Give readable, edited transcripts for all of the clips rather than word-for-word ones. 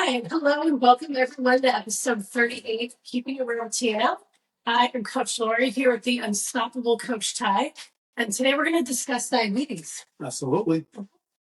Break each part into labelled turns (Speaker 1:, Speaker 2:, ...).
Speaker 1: Hi, hello, and welcome everyone to episode 38 of Keeping It Real TNL. I am Coach Lori here with the Unstoppable Coach Ty, and today we're going to discuss diabetes.
Speaker 2: Absolutely.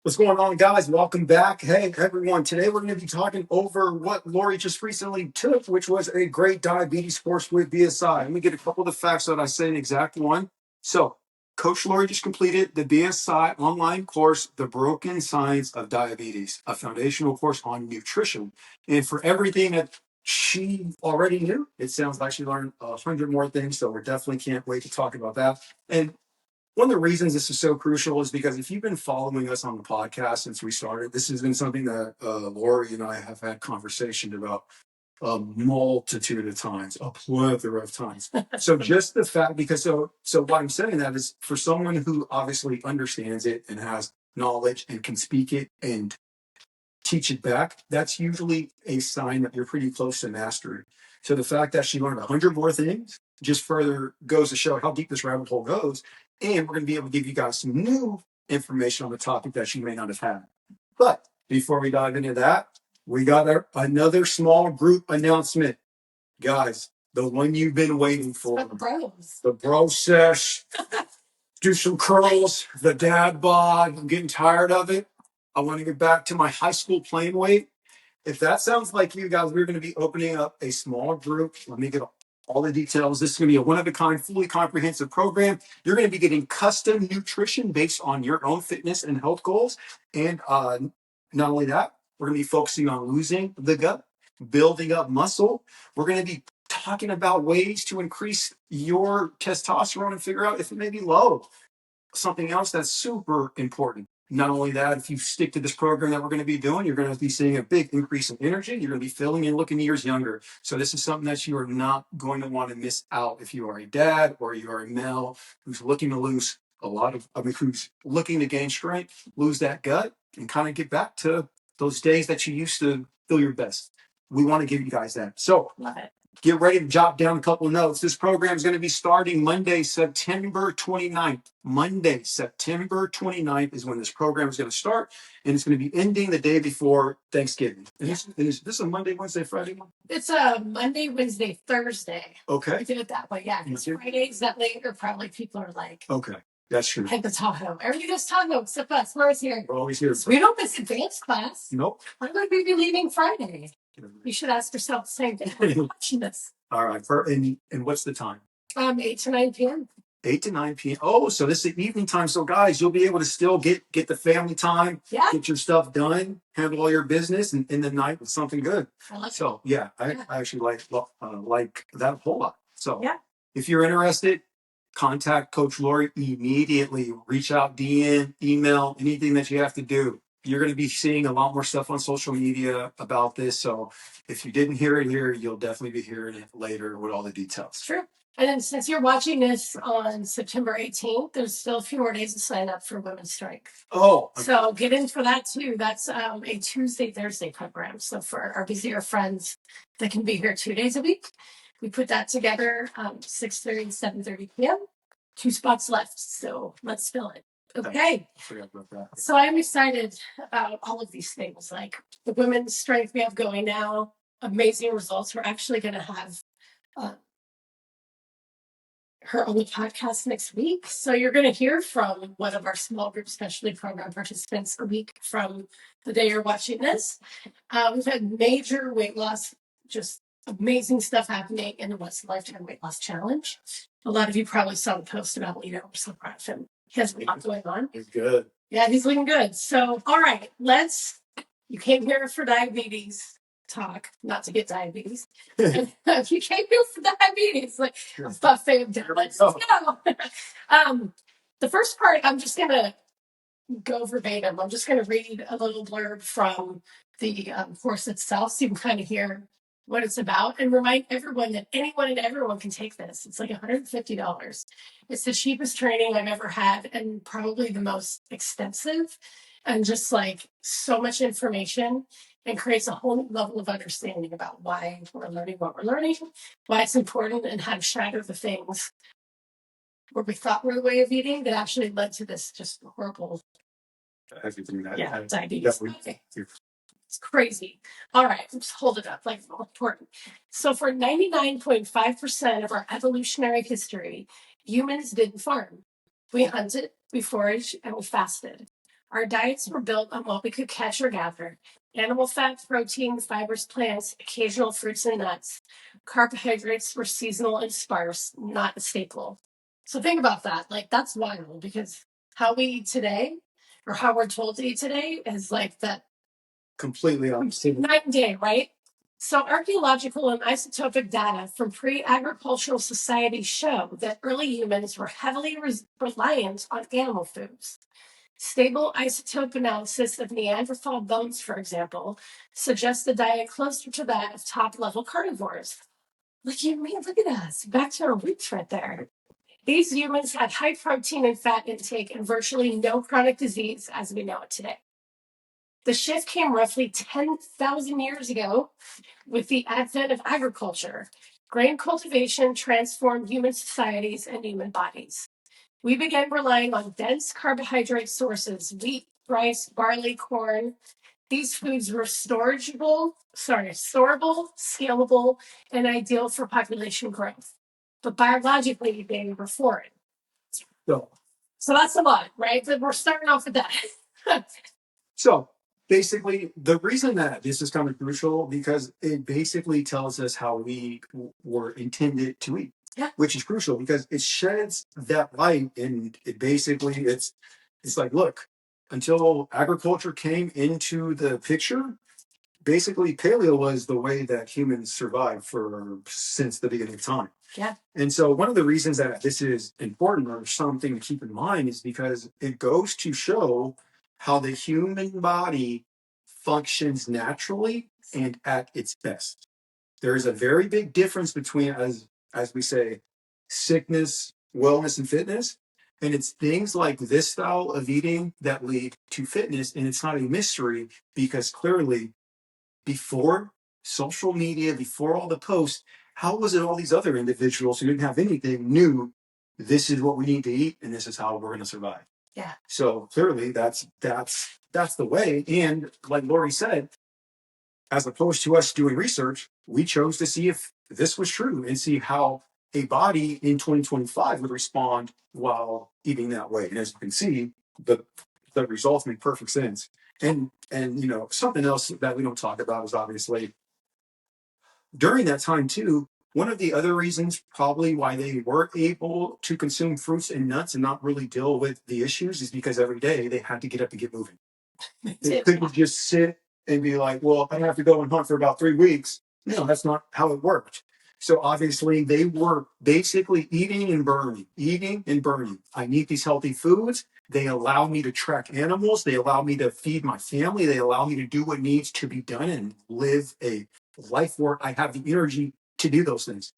Speaker 2: What's going on, guys? Welcome back. Hey, everyone. Today we're going to be talking over what Lori just recently took, which was a great diabetes course with BSI. Let me get a couple of the facts so that I say an exact one. So, Coach Lori just completed the BSI online course, The Broken Science of Diabetes, a foundational course on nutrition. And for everything that she already knew, it sounds like she learned 100 more things. So we definitely can't wait to talk about that. And one of the reasons this is so crucial is because if you've been following us on the podcast since we started, this has been something that Lori and I have had conversation about a multitude of times, a plethora of times. So just the fact, because so why I'm saying that is for someone who obviously understands it and has knowledge and can speak it and teach it back, that's usually a sign that you're pretty close to mastery. So the fact that she learned 100 more things just further goes to show how deep this rabbit hole goes. And we're going to be able to give you guys some new information on the topic that you may not have had. But before we dive into that, we got another small group announcement. Guys, the one you've been waiting for.
Speaker 1: The bros.
Speaker 2: The bro sesh. Do some curls, the dad bod. I'm getting tired of it. I want to get back to my high school playing weight. If that sounds like you guys, we're going to be opening up a small group. Let me get all the details. This is going to be a one-of-a-kind, fully comprehensive program. You're going to be getting custom nutrition based on your own fitness and health goals. And not only that, we're going to be focusing on losing the gut, building up muscle. We're going to be talking about ways to increase your testosterone and figure out if it may be low. Something else that's super important. Not only that, if you stick to this program that we're going to be doing, you're going to be seeing a big increase in energy. You're going to be feeling and looking years younger. So this is something that you are not going to want to miss out if you are a dad or you are a male who's looking to lose who's looking to gain strength, lose that gut, and kind of get back to those days that you used to feel your best. We want to give you guys that. So
Speaker 1: Love it.
Speaker 2: get ready to jot down a couple of notes. This program is going to be starting Monday, September 29th. Monday, September 29th is when this program is going to start, and it's going to be ending the day before Thanksgiving. Is this a Monday, Wednesday, Friday?
Speaker 1: It's a Monday, Wednesday, Thursday.
Speaker 2: Okay.
Speaker 1: I did it that way, yeah. Because Fridays that later, probably people are like,
Speaker 2: okay, that's true.
Speaker 1: Head to Tahoe. Everybody goes Tahoe except us. We're here.
Speaker 2: We're always here.
Speaker 1: So we don't miss advanced class.
Speaker 2: Nope.
Speaker 1: I'm going to be leaving Friday. You should ask yourself the same thing. Watching this.
Speaker 2: All right. And what's the time?
Speaker 1: 8 to 9 p.m.
Speaker 2: 8 to 9 p.m. Oh, so this is evening time. So guys, you'll be able to still get the family time, get your stuff done, handle all your business, and in the night with something good.
Speaker 1: I like
Speaker 2: so
Speaker 1: it.
Speaker 2: yeah, I actually like that a whole lot. So
Speaker 1: yeah.
Speaker 2: If you're interested, contact Coach Lori immediately. Reach out, DM, email, anything that you have to do. You're going to be seeing a lot more stuff on social media about this. So if you didn't hear it here, you'll definitely be hearing it later with all the details.
Speaker 1: True. And then since you're watching this on September 18th, there's still a few more days to sign up for Women's Strength.
Speaker 2: Oh. Okay.
Speaker 1: So get in for that too. That's a Tuesday, Thursday program. So for our busier friends that can be here 2 days a week, we put that together 6:30 and 7:30 p.m. 2 spots left. So let's fill it. Okay. So I'm excited about all of these things, like the Women's Strength we have going now. Amazing results. We're actually going to have her on the podcast next week. So you're going to hear from one of our small group specialty program participants a week from the day you're watching this. We've had major weight loss, just amazing stuff happening in the Once in a Lifetime Weight Loss Challenge. A lot of you probably saw the post about Lito. We're so proud of him. He has a lot going on.
Speaker 2: He's good.
Speaker 1: Yeah, he's looking good. So, all right, you came here for diabetes talk, not to get diabetes. If you came here for diabetes, like a buffet of dinner, let's go. The first part, I'm just going to go verbatim. I'm just going to read a little blurb from the course itself so you can kind of hear what it's about and remind everyone that anyone and everyone can take this. It's like $150. It's the cheapest training I've ever had and probably the most extensive, and just like so much information, and creates a whole new level of understanding about why we're learning what we're learning, why it's important, and how to shatter the things where we thought were the way of eating that actually led to this just horrible diabetes. Okay. It's crazy. All right, just hold it up, like important. So for 99.5% of our evolutionary history, humans didn't farm. We hunted, we foraged, and we fasted. Our diets were built on what we could catch or gather. Animal fat, protein, fibers, plants, occasional fruits and nuts. Carbohydrates were seasonal and sparse, not a staple. So think about that. Like, that's wild because how we eat today or how we're told to eat today is like that
Speaker 2: Completely opposite.
Speaker 1: night and day, right? So archaeological and isotopic data from pre-agricultural societies show that early humans were heavily reliant on animal foods. Stable isotope analysis of Neanderthal bones, for example, suggests a diet closer to that of top-level carnivores. Look at me, look at us, back to our roots right there. These humans had high protein and fat intake and virtually no chronic disease as we know it today. The shift came roughly 10,000 years ago with the advent of agriculture. Grain cultivation transformed human societies and human bodies. We began relying on dense carbohydrate sources, wheat, rice, barley, corn. These foods were storable, scalable, and ideal for population growth. But biologically, they were foreign.
Speaker 2: So,
Speaker 1: So that's a lot, right? But we're starting off with that.
Speaker 2: so basically, the reason that this is kind of crucial because it basically tells us how we were intended to eat.
Speaker 1: Yeah.
Speaker 2: Which is crucial because it sheds that light, and it basically it's like, look, until agriculture came into the picture, basically paleo was the way that humans survived for since the beginning of time.
Speaker 1: Yeah.
Speaker 2: And so one of the reasons that this is important or something to keep in mind is because it goes to show how the human body functions naturally and at its best. There is a very big difference between, as we say, sickness, wellness, and fitness. And it's things like this style of eating that lead to fitness. And it's not a mystery because clearly before social media, before all the posts, how was it all these other individuals who didn't have anything knew this is what we need to eat and this is how we're going to survive?
Speaker 1: Yeah.
Speaker 2: So clearly that's the way. And like Lori said, as opposed to us doing research, we chose to see if this was true and see how a body in 2025 would respond while eating that way. And as you can see, the results make perfect sense. And something else that we don't talk about is obviously during that time too, one of the other reasons probably why they were able to consume fruits and nuts and not really deal with the issues is because every day they had to get up and get moving. They couldn't just sit and be like, well, I have to go and hunt for about 3 weeks. No, that's not how it worked. So obviously they were basically eating and burning, eating and burning. I need these healthy foods. They allow me to track animals. They allow me to feed my family. They allow me to do what needs to be done and live a life where I have the energy to do those things.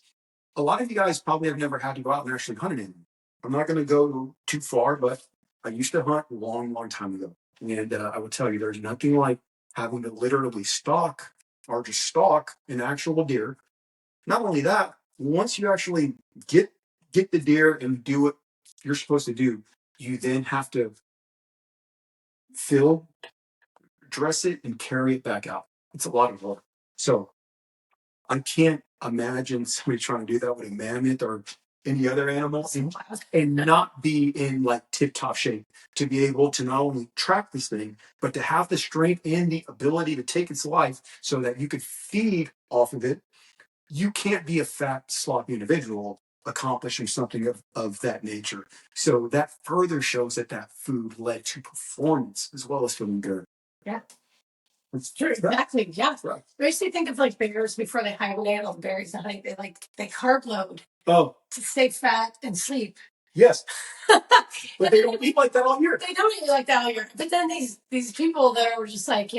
Speaker 2: A lot of you guys probably have never had to go out and actually hunt an animal. I'm not going to go too far, but I used to hunt a long, long time ago. And I would tell you there's nothing like having to literally stalk an actual deer. Not only that, once you actually get the deer and do what you're supposed to do, you then have to fill, dress it, and carry it back out. It's a lot of work. So I can't imagine somebody trying to do that with a mammoth or any other animal and not be in like tip-top shape to be able to not only track this thing, but to have the strength and the ability to take its life so that you could feed off of it. You can't be a fat, sloppy individual accomplishing something of that nature. So that further shows that food led to performance as well as feeling good.
Speaker 1: Yeah. It's true. Exactly. Yeah. Right. I used to think of like bears before they hibernate on berries and honey. They carb load.
Speaker 2: Oh.
Speaker 1: To stay fat and sleep.
Speaker 2: Yes. But they don't eat like that all year.
Speaker 1: They don't eat like that all year. But then these people that are just like,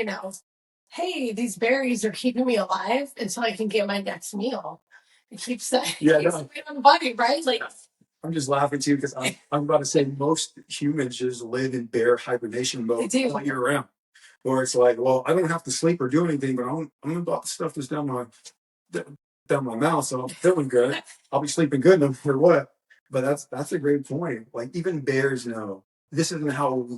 Speaker 1: hey, these berries are keeping me alive until I can get my next meal. It keeps that on the body, right? Like
Speaker 2: I'm just laughing too because I'm about to say most humans just live in bear hibernation mode all year round. Or it's like, well, I don't have to sleep or do anything, but I'm about to stuff this down my mouth, so I'm feeling good. I'll be sleeping good no matter what. But that's a great point. Like even bears know this isn't how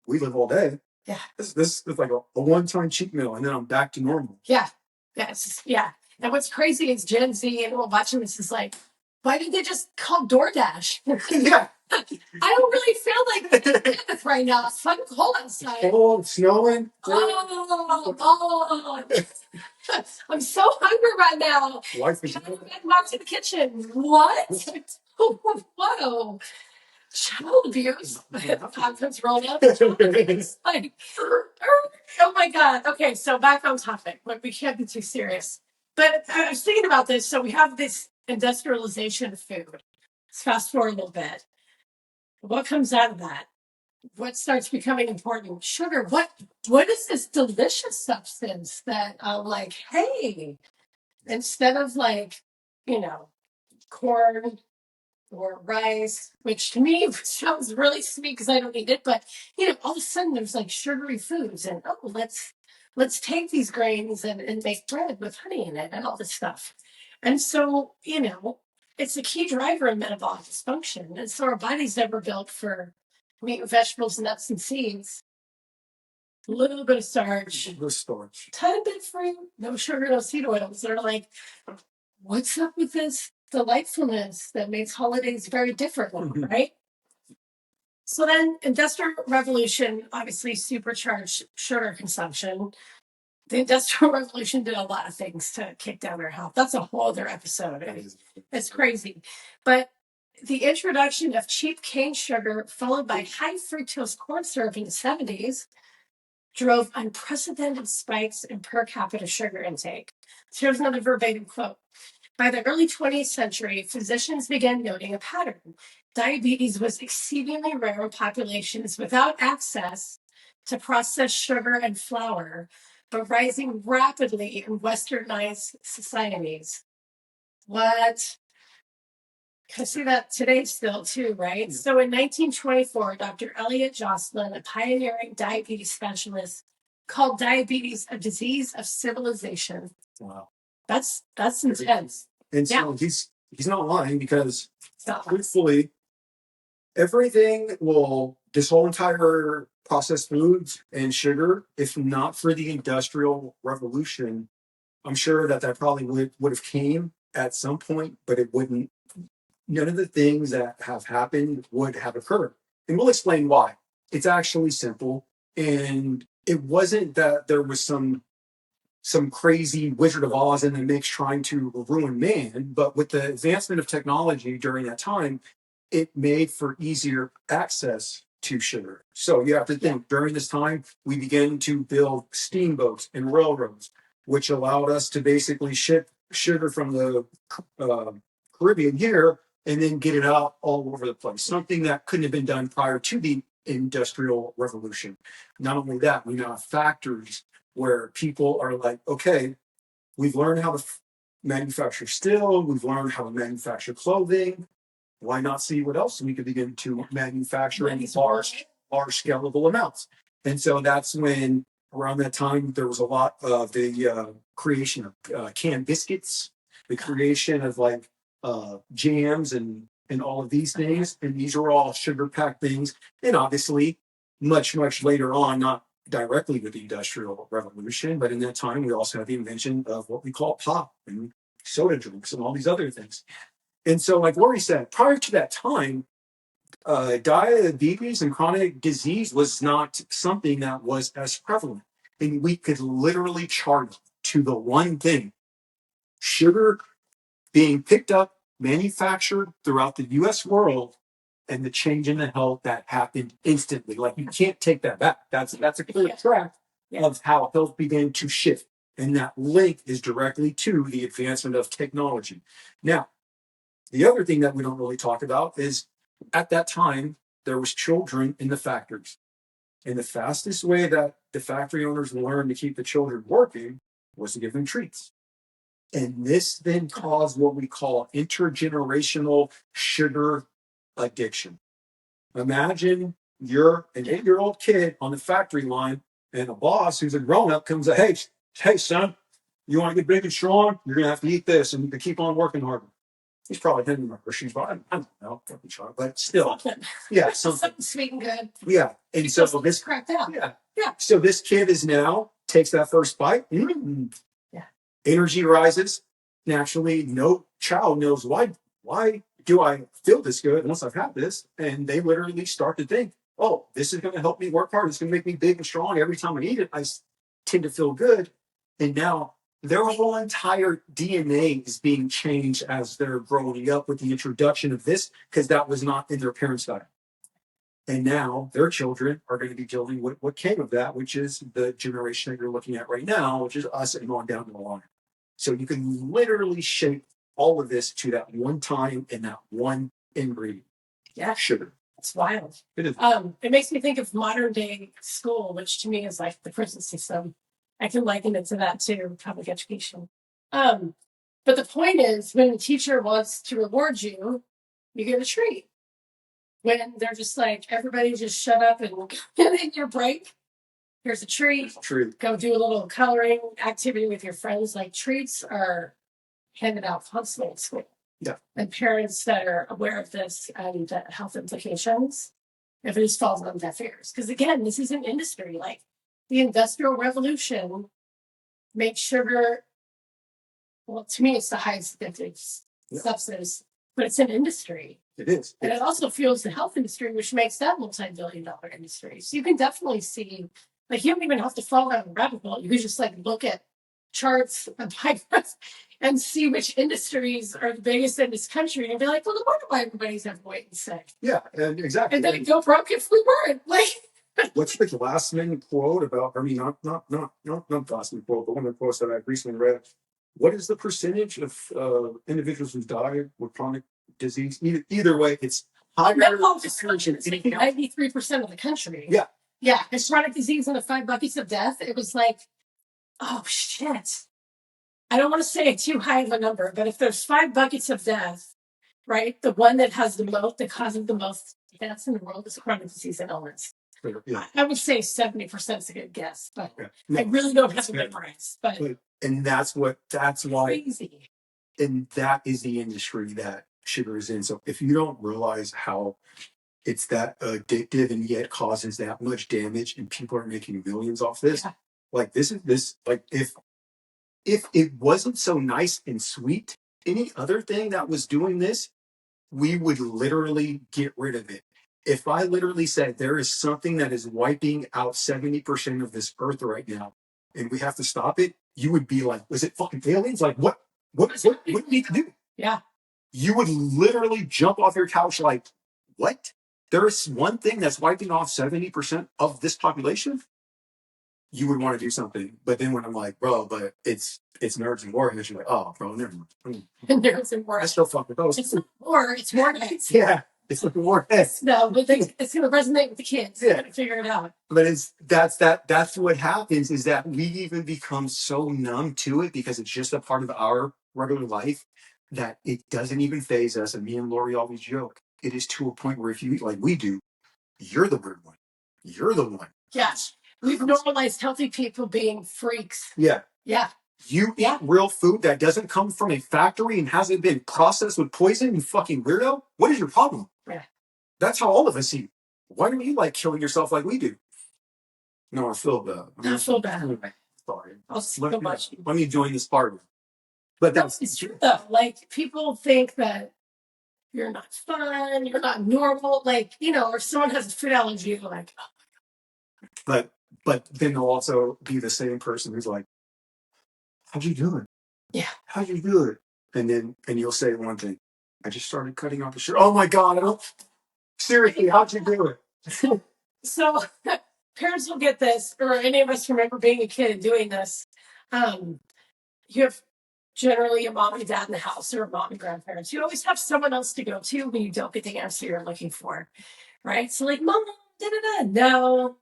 Speaker 2: we live all day.
Speaker 1: Yeah.
Speaker 2: This is like a one-time cheat meal, and then I'm back to normal.
Speaker 1: Yeah. Yes. Yeah. And what's crazy is Gen Z and everyone watching this is like, why did they just call DoorDash?
Speaker 2: Yeah.
Speaker 1: I don't really feel like this right now. It's fucking cold outside.
Speaker 2: Cold, snowing.
Speaker 1: Oh, I'm so hungry right now.
Speaker 2: Life is
Speaker 1: Walk to the kitchen. What? Whoa. Child abuse. Conference rolled up. It's like, oh my God. Okay, so back on topic, but we can't be too serious. But I was thinking about this. So we have this industrialization of food. Let's fast forward a little bit. What comes out of that? What starts becoming important? Sugar. What is this delicious substance that I'm like, hey, instead of like, corn or rice, which to me sounds really sweet because I don't eat it, but all of a sudden there's like sugary foods and let's take these grains and make bread with honey in it and all this stuff. And so, it's a key driver in metabolic dysfunction. And so our body's never built for meat, vegetables, nuts, and seeds. A little bit of starch.
Speaker 2: The starch.
Speaker 1: Tiny bit of fruit, no sugar, no seed oils. They're like, what's up with this delightfulness that makes holidays very different, right? So then, Industrial Revolution obviously supercharged sugar consumption. The Industrial Revolution did a lot of things to kick down our health. That's a whole other episode. It's crazy. But the introduction of cheap cane sugar, followed by high fructose corn syrup in the 70s, drove unprecedented spikes in per capita sugar intake. So here's another verbatim quote. By the early 20th century, physicians began noting a pattern. Diabetes was exceedingly rare in populations without access to processed sugar and flour, but rising rapidly in westernized societies. What? I see that today still too, right? Yeah. So in 1924, Dr. Elliot Jocelyn, a pioneering diabetes specialist, called diabetes a disease of civilization.
Speaker 2: Wow.
Speaker 1: That's intense.
Speaker 2: And so he's not lying, because truthfully, this whole entire processed foods and sugar, if not for the Industrial Revolution, I'm sure that probably would have came at some point, but it wouldn't. None of the things that have happened would have occurred. And we'll explain why. It's actually simple. And it wasn't that there was some crazy Wizard of Oz in the mix trying to ruin man, but with the advancement of technology during that time, it made for easier access to sugar. So you have to think, during this time, we began to build steamboats and railroads, which allowed us to basically ship sugar from the Caribbean here and then get it out all over the place. Something that couldn't have been done prior to the Industrial Revolution. Not only that, we now have factories where people are like, okay, we've learned how to manufacture steel, we've learned how to manufacture clothing. Why not see what else we could begin to manufacture in large scalable amounts? And so that's when, around that time, there was a lot of the creation of canned biscuits, the creation of like jams and all of these things. And these are all sugar packed things. And obviously, much later on, not directly with the Industrial Revolution, but in that time, we also had the invention of what we call pop and soda drinks and all these other things. And so, like Lori said, prior to that time, diabetes and chronic disease was not something that was as prevalent. And we could literally chart to the one thing: sugar being picked up, manufactured throughout the US world, and the change in the health that happened instantly. Like, you can't take that back. That's a clear track of how health began to shift. And that link is directly to the advancement of technology. Now, the other thing that we don't really talk about is, at that time, there was children in the factories. And the fastest way that the factory owners learned to keep the children working was to give them treats. And this then caused what we call intergenerational sugar addiction. Imagine you're an 8-year-old kid on the factory line, and a boss who's a grown-up comes and, hey, son, you want to get big and strong? You're going to have to eat this and to keep on working harder. He's probably hitting my shoes, but I don't know. But still, yeah,
Speaker 1: something sweet and good.
Speaker 2: Yeah, and so this
Speaker 1: cracked out.
Speaker 2: Yeah. So this kid is now takes that first bite.
Speaker 1: Yeah.
Speaker 2: Energy rises naturally. No child knows why. Why do I feel this good once I've had this? And they literally start to think, oh, this is going to help me work hard. It's going to make me big and strong. Every time I eat it, I tend to feel good. And now their whole entire DNA is being changed as they're growing up with the introduction of this, because that was not in their parents' diet. And now their children are going to be dealing with what came of that, which is the generation that you're looking at right now, which is us and going down the line. So you can literally shape all of this to that one time and that one ingredient.
Speaker 1: Yeah.
Speaker 2: Sugar.
Speaker 1: It's wild.
Speaker 2: It is.
Speaker 1: It makes me think of modern day school, which to me is like the prison system. I can liken it to that too, public education. But the point is, when the teacher wants to reward you, you get a treat. When they're just like, everybody just shut up and in your break, here's a treat. Go do a little coloring activity with your friends. Like, treats are handed out constantly in school.
Speaker 2: Yeah.
Speaker 1: And parents that are aware of this and the health implications, if it just falls on deaf ears. Because again, this is an industry. Like, the Industrial Revolution made sugar, well, to me, it's the highest addictive substance, but it's an industry.
Speaker 2: It is.
Speaker 1: And it also fuels the health industry, which makes that multi-billion-dollar industry. So you can definitely see, like, you don't even have to fall down a rabbit hole. You can just like look at charts and pie graphs and see which industries are the biggest in this country and be like, well, no wonder why everybody's overweight and sick.
Speaker 2: Yeah, and exactly.
Speaker 1: And then it'd go broke if we weren't. Like,
Speaker 2: what's the last minute quote about? I mean, not the last minute quote, but one of the quotes that I recently read. What is the percentage of individuals who die with chronic disease? Either way, it's higher.
Speaker 1: 93% of the country.
Speaker 2: Yeah.
Speaker 1: Yeah. It's chronic disease and the 5 buckets of death. It was like, oh shit. I don't want to say too high of a number, but if there's 5 buckets of death, right? The one that has the most, that causes the most deaths in the world is chronic disease and illness. Yeah. I would say 70% is a good guess, but I really don't have to memorize.
Speaker 2: And that's why,
Speaker 1: crazy.
Speaker 2: And that is the industry that sugar is in. So if you don't realize how it's that addictive and yet causes that much damage, and people are making millions off this, like this, like if it wasn't so nice and sweet, any other thing that was doing this, we would literally get rid of it. If I literally said there is something that is wiping out 70% of this earth right now, and we have to stop it, you would be like, was it fucking aliens? Like, what do you need to do?
Speaker 1: Yeah.
Speaker 2: You would literally jump off your couch like, what? There is one thing that's wiping off 70% of this population? You would want to do something. But then when I'm like, bro, but it's nerds and warheads, you're like, oh, bro, never mind.
Speaker 1: Nerds and warheads.
Speaker 2: I still fuck with those.
Speaker 1: It's not war, it's warheads.
Speaker 2: Yeah. It's looking warheads.
Speaker 1: No, but it's going to resonate with the kids. Yeah. Figure it out.
Speaker 2: But that's what happens, is that we even become so numb to it because it's just a part of our regular life that it doesn't even faze us. And me and Lori always joke, it is to a point where if you eat like we do, you're the weird one. You're the one.
Speaker 1: Yes. We've normalized healthy people being freaks.
Speaker 2: Yeah.
Speaker 1: Yeah.
Speaker 2: You eat real food that doesn't come from a factory and hasn't been processed with poison, you fucking weirdo. What is your problem?
Speaker 1: Yeah.
Speaker 2: That's how all of us eat. Why don't you like killing yourself like we do? No, I feel bad.
Speaker 1: I feel bad.
Speaker 2: Sorry.
Speaker 1: I'll so much.
Speaker 2: Let me join this party. But
Speaker 1: it's true though. Like, people think that you're not fun, you're not normal. Like, or someone has a food allergy, you're like, oh.
Speaker 2: But then they'll also be the same person who's like, how'd you do it?
Speaker 1: Yeah.
Speaker 2: How'd you do it? And you'll say one thing. I just started cutting off the shirt. Oh my God. Seriously, how'd you do it?
Speaker 1: So parents will get this, or any of us remember being a kid and doing this. You have generally a mom and dad in the house, or a mom and grandparents. You always have someone else to go to when you don't get the answer you're looking for, right? So like, mom, no.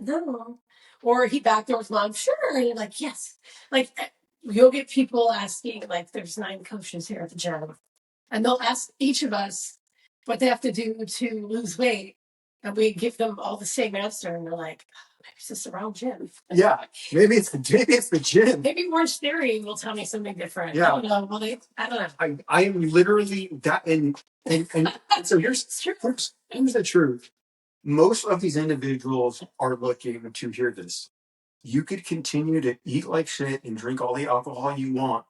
Speaker 1: No. Or he backdoors mom, sure. And you're like, yes. Like, you'll get people asking, like, there's 9 coaches here at the gym, and they'll ask each of us what they have to do to lose weight. And we give them all the same answer, and they're like, oh, maybe it's just the wrong gym.
Speaker 2: Yeah, maybe it's the gym.
Speaker 1: Maybe Orange Theory will tell me something different.
Speaker 2: Yeah.
Speaker 1: I don't know. Well, I don't know.
Speaker 2: I am literally that, and so here's the truth. Most of these individuals are looking to hear this. You could continue to eat like shit and drink all the alcohol you want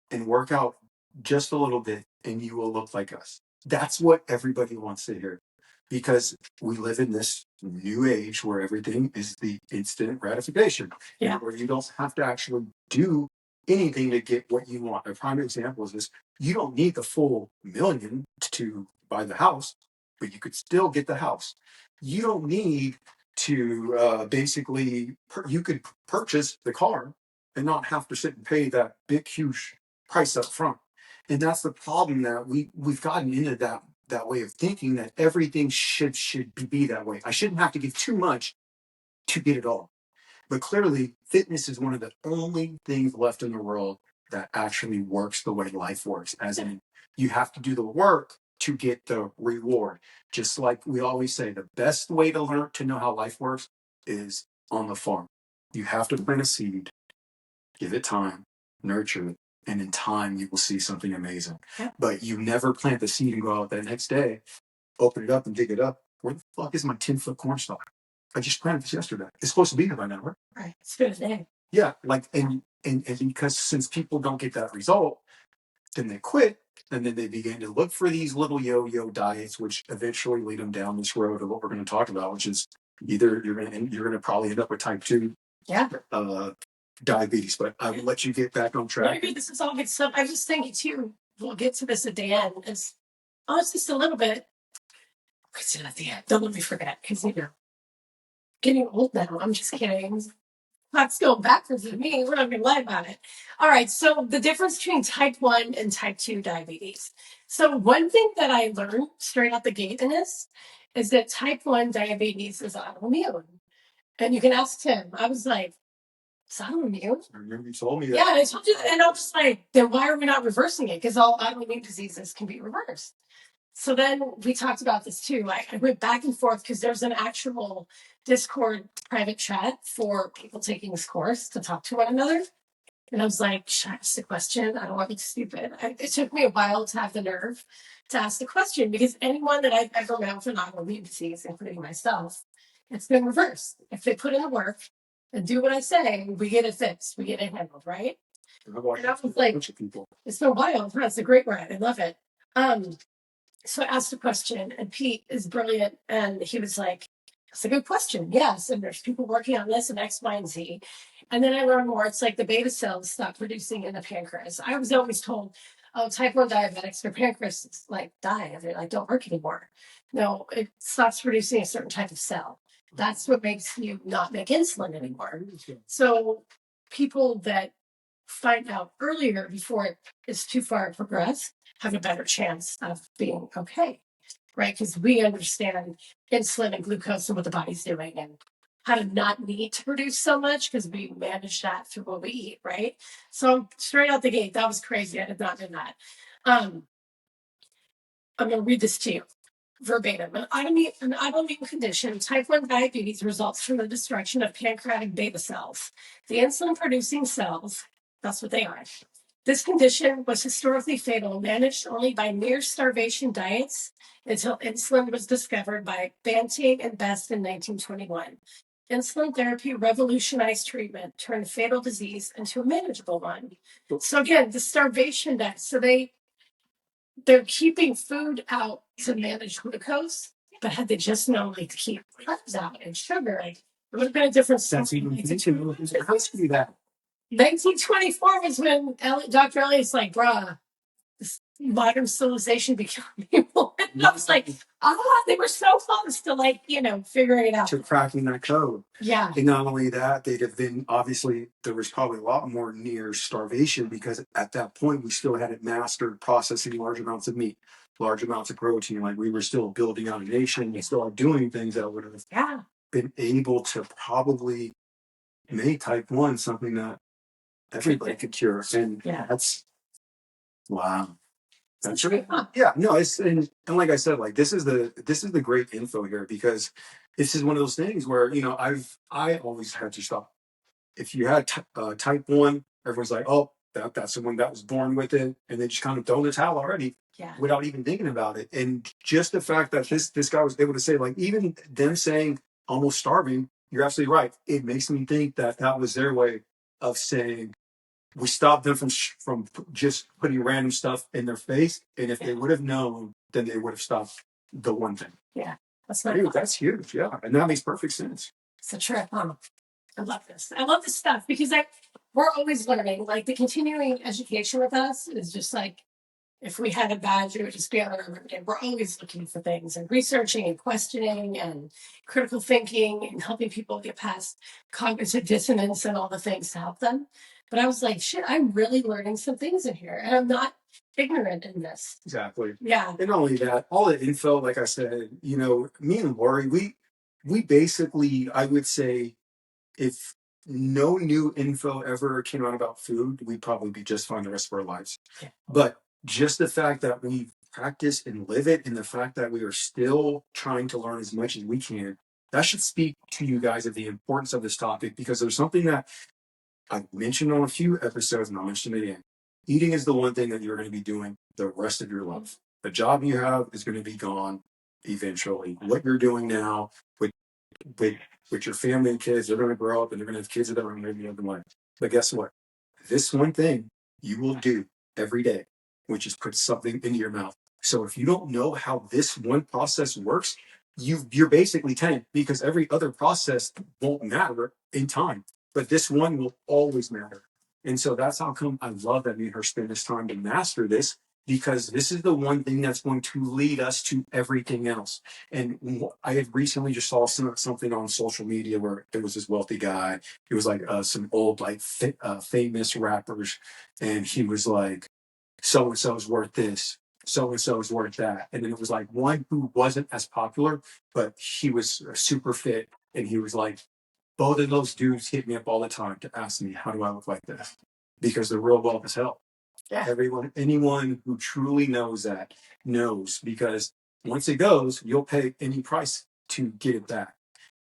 Speaker 2: and work out just a little bit, and you will look like us. That's what everybody wants to hear, because we live in this new age where everything is the instant gratification, where you don't have to actually do anything to get what you want. A prime example is this: you don't need the full million to buy the house, but you could still get the house. You don't need to you could purchase the car and not have to sit and pay that big, huge price up front. And that's the problem, that we've gotten into that way of thinking, that everything should be that way. I shouldn't have to give too much to get it all. But clearly, fitness is one of the only things left in the world that actually works the way life works. As in, you have to do the work to get the reward. Just like we always say, the best way to learn to know how life works is on the farm. You have to plant a seed, give it time, nurture it, and in time you will see something amazing. Yeah. But you never plant the seed and go out the next day, open it up and dig it up. Where the fuck is my 10-foot cornstalk? I just planted this yesterday. It's supposed to be here by now, right?
Speaker 1: Right. It's good day.
Speaker 2: Yeah, like and because since people don't get that result, then they quit, and then they begin to look for these little yo-yo diets, which eventually lead them down this road of what we're going to talk about, which is either you're going to probably end up with type 2 diabetes. But I will let you get back on track.
Speaker 1: Maybe this is all good stuff. I was just thinking too, we'll get to this at the end. It's just a little bit. It's at the end. Don't let me forget, because getting old now. I'm just kidding. Clock's going backwards with me. We're not going to lie about it. All right. So the difference between type 1 and type 2 diabetes. So one thing that I learned straight out the gate in this is that type 1 diabetes is autoimmune. And you can ask Tim. I was like, it's autoimmune?
Speaker 2: I remember you told me that.
Speaker 1: Yeah, I told you that. And I was like, then why are we not reversing it? Because all autoimmune diseases can be reversed. So then we talked about this too. I went back and forth because there's an actual Discord private chat for people taking this course to talk to one another. And I was like, should I ask the question? I don't want to be stupid. It took me a while to have the nerve to ask the question, because anyone that I've ever met with an autoimmune disease, including myself, it's been reversed. If they put in the work and do what I say, we get it fixed. We get it handled, right? And I was like, it's been wild. It's a great ride. I love it. So I asked a question, and Pete is brilliant. And he was like, that's a good question. Yes. And there's people working on this and X, Y, and Z. And then I learned more. It's like the beta cells stop producing in the pancreas. I was always told, oh, type 1 diabetics, their pancreas like die. They're like, don't work anymore. No, it stops producing a certain type of cell. That's what makes you not make insulin anymore. So people that find out earlier before it is too far progressed have a better chance of being okay, right? Because we understand insulin and glucose and what the body's doing and how to not need to produce so much because we manage that through what we eat, right? So straight out the gate, that was crazy. I did not do that. I'm going to read this to you verbatim. An autoimmune condition, type 1 diabetes, results from the destruction of pancreatic beta cells, the insulin-producing cells. That's what they are. This condition was historically fatal, managed only by near starvation diets until insulin was discovered by Banting and Best in 1921. Insulin therapy revolutionized treatment, turned fatal disease into a manageable one. So again, the starvation diet. So they're keeping food out to manage glucose, but had they just known to keep carbs out and sugar, it would have been a different story.
Speaker 2: That's even it has to be that.
Speaker 1: 1924 was when Dr. Elliott's like, bruh, this modern civilization became people. And I was like, they were so close to figuring it out.
Speaker 2: To cracking that code.
Speaker 1: Yeah.
Speaker 2: And not only that, they'd have been, obviously, there was probably a lot more near starvation, because at that point we still hadn't mastered processing large amounts of meat, large amounts of protein. Like, we were still building out a nation and still doing things that would have been able to probably make type 1 something that everybody could cure. And that's wow. That's right. Yeah, no, it's and like I said, like this is the great info here because this is one of those things where I always had to stop. If you had type 1, everyone's like, oh, that's someone that was born with it, and they just kind of throw in the towel already.
Speaker 1: Yeah.
Speaker 2: Without even thinking about it. And just the fact that this guy was able to say, like, even them saying almost starving, you're absolutely right. It makes me think that that was their way of saying we stopped them from just putting random stuff in their face. And if they would have known, then they would have stopped the one thing.
Speaker 1: Yeah.
Speaker 2: That's huge. Yeah. And that makes perfect sense.
Speaker 1: It's a trip. I love this. I love this stuff because we're always learning. Like the continuing education with us is just like, if we had a badge, it would just be on our every day. We're always looking for things and researching and questioning and critical thinking and helping people get past cognitive dissonance and all the things to help them. But I was like, shit, I'm really learning some things in here. And I'm not ignorant in this.
Speaker 2: Exactly.
Speaker 1: Yeah.
Speaker 2: And not only that, all the info, like I said, me and Lori, we basically, I would say, if no new info ever came out about food, we'd probably be just fine the rest of our lives.
Speaker 1: Yeah.
Speaker 2: But just the fact that we practice and live it, and the fact that we are still trying to learn as much as we can, that should speak to you guys of the importance of this topic, because there's something that I've mentioned on a few episodes, and I'll mention it again. Eating is the one thing that you're going to be doing the rest of your life. The job you have is going to be gone eventually. What you're doing now with your family and kids, they're going to grow up and they're going to have kids that are going to live their life. But guess what? This one thing you will do every day, which is put something into your mouth. So if you don't know how this one process works, you're basically tanked, because every other process won't matter in time, but this one will always matter. And so that's how come I love that me and her spend this time to master this, because this is the one thing that's going to lead us to everything else. And I had recently just saw something on social media where there was this wealthy guy. It was like some old, like famous rappers, and he was like, so and so is worth this, so and so is worth that. And then it was like one who wasn't as popular, but he was super fit, and he was like, both of those dudes hit me up all the time to ask me, how do I look like this? Because the real wealth is health. Yeah. Anyone who truly knows that knows, because once it goes, you'll pay any price to get it back.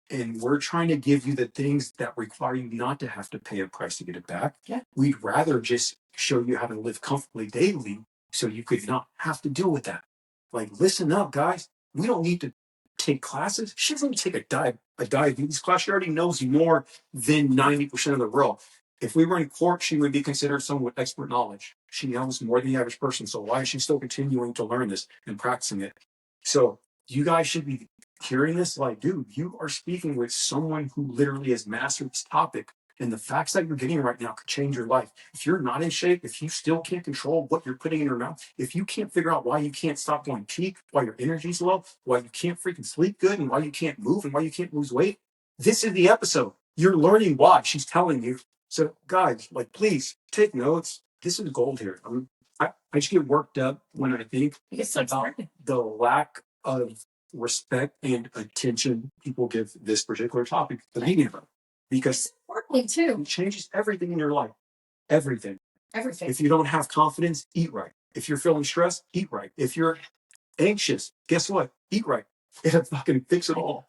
Speaker 2: And we're trying to give you the things that require you not to have to pay a price to get it back. Yeah. We'd rather just show you how to live comfortably daily so you could not have to deal with that. Like, listen up, guys. We don't need to take classes. She doesn't even take a diabetes class. She already knows more than 90% of the world. If we were in court, she would be considered someone with expert knowledge. She knows more than the average person. So why is she still continuing to learn this and practicing it? So you guys should be hearing this like, dude, you are speaking with someone who literally has mastered this topic. And the facts that you're getting right now could change your life. If you're not in shape, if you still can't control what you're putting in your mouth, if you can't figure out why you can't stop going peak, why your energy's low, why you can't freaking sleep good, and why you can't move, and why you can't lose weight, this is the episode. You're learning why she's telling you. So guys, like, please take notes. This is gold here. I just get worked up when I think about the lack of respect and attention people give this particular topic, the media, because it changes everything in your life. Everything. If you don't have confidence, eat right. If you're feeling stressed, eat right. If you're anxious, guess what? Eat right. It'll fucking fix it all.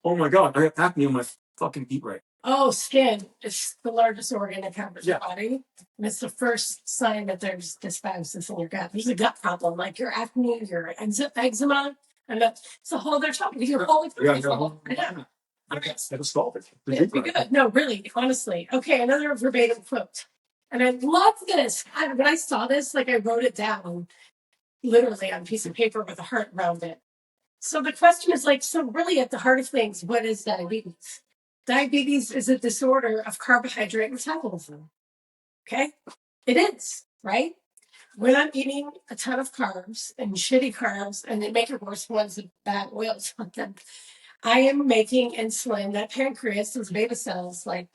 Speaker 2: Oh my God, I have acne on my fucking eat right. Oh, skin is the largest organ that covers your body. And it's the first sign that there's dysbiosis in your gut. There's a gut problem, like your acne, your eczema, and that's the whole other topic. Your whole that'll solve it. It'd be good. No, really, honestly. Okay, another verbatim quote. And I love this. When I saw this, like, I wrote it down literally on a piece of paper with a heart around it. So the question is, like, so really at the heart of things, what is diabetes? Diabetes is a disorder of carbohydrate metabolism. Okay? It is, right? When I'm eating a ton of carbs and shitty carbs, and they make it worse ones with bad oils on them, I am making insulin. That pancreas, those beta cells, like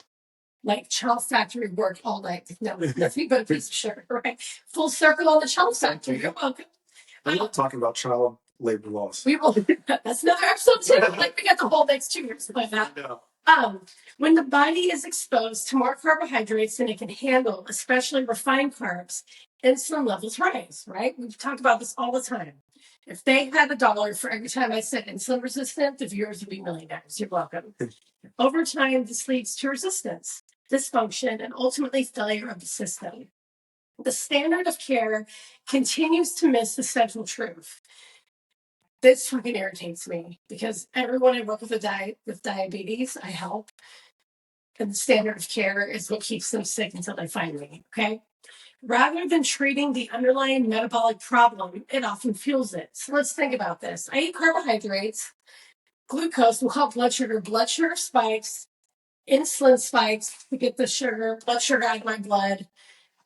Speaker 2: child factory work all night. No, nothing but a piece of sugar, right? Full circle on the child factory. You're welcome. I'm not talking about child labor laws. We will. That's another episode too. Like, we got the whole next 2 years to play that. No. When the body is exposed to more carbohydrates than it can handle, especially refined carbs,
Speaker 1: insulin levels rise, right? We've talked about this all the time. If they had $1 for every time I said insulin resistant, the viewers would be millionaires. You're welcome. Over time, this leads to resistance, dysfunction, and ultimately failure of the system. The standard of care continues to miss the central truth. This fucking irritates me because everyone I work with with diabetes, I help, and the standard of care is what keeps them sick until they find me. Okay. Rather than treating the underlying metabolic problem, it often fuels it. So let's think about this. I eat carbohydrates, glucose, we'll call blood sugar spikes, insulin spikes to get the blood sugar out of my blood.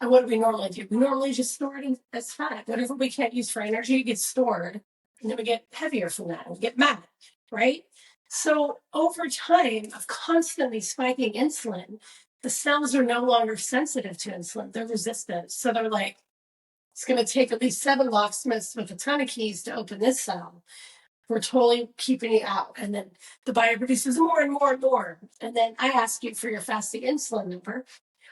Speaker 1: And what do we normally do? We normally just store it as fat. Whatever we can't use for energy gets stored. And then we get heavier from that. We get mad, right? So over time of constantly spiking insulin, the cells are no longer sensitive to insulin. They're resistant. So they're like, it's going to take at least 7 locksmiths with a ton of keys to open this cell. We're totally keeping it out. And then the body produces more and more and more. And then I ask you for your fasting insulin number.